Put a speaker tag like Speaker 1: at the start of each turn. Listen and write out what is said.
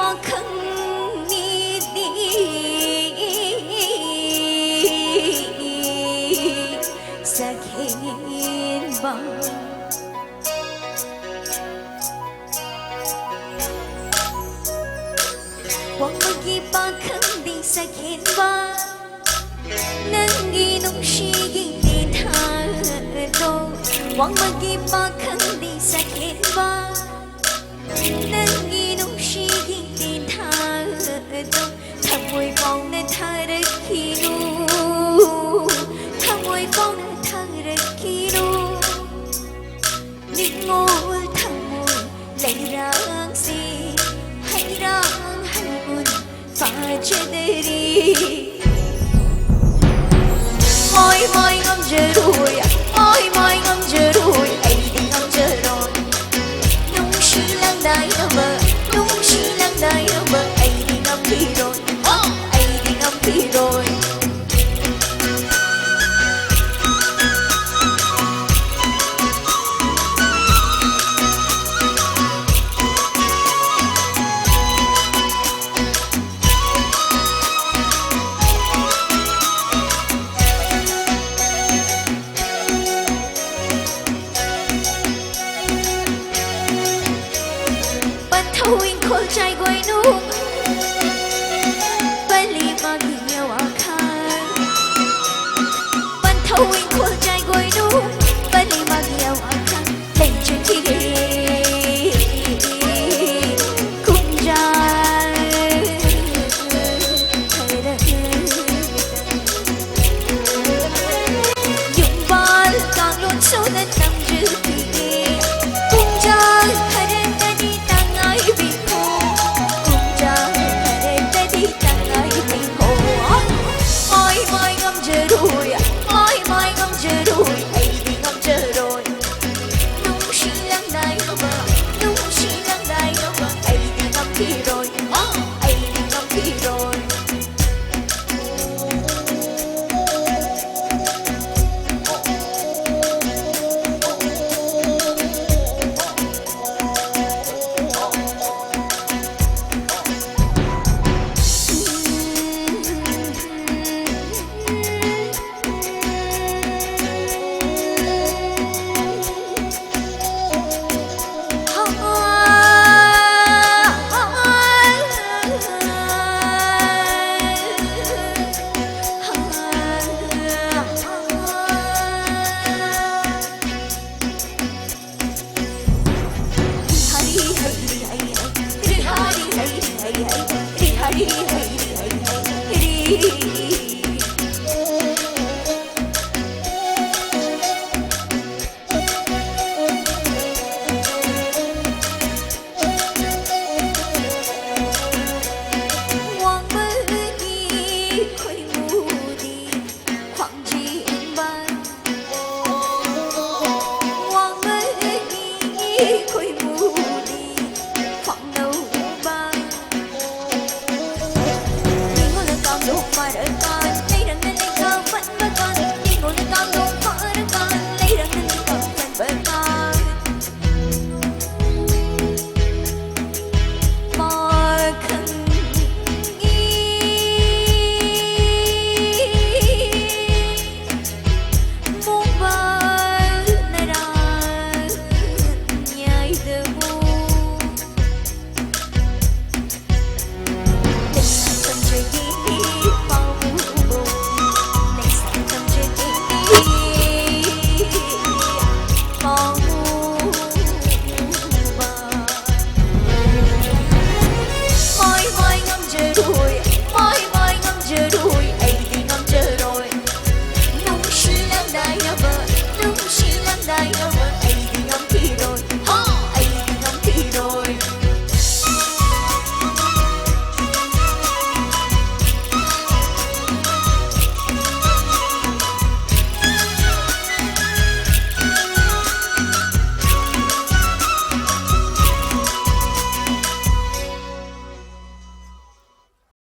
Speaker 1: pakhangni sakhen ba wangmagi pakhangni sakhen ba nangi nungshigi thado wangmagi pakhangni sakhen ba nangi nungshigi thado thamoi pauna tharakhinu thamoi pauna tharakhinu ningol thamoi lairang si hairang halun fajadari moi moi ngam jarui moi moi ngam jarui ai đi ngam jaroi nung shi lang dai number nung shi lang dai number ai đi ngam pi rồi ai đi ngam pi rồi Thôi khôi trai quay nung bali magi nyawa khan ban thôi khôi trai quay nung bali magi nyawa khan lên trên kia cũng ra dùng bal càng luôn sâu nên nằm rư kia cũng ra jarui moi ngam jarui ai đi ngam jaroi nung shi lang dai ba nung shi lang dai ba ai đi ngam pi rồi ai đi ngam pi rồi Hari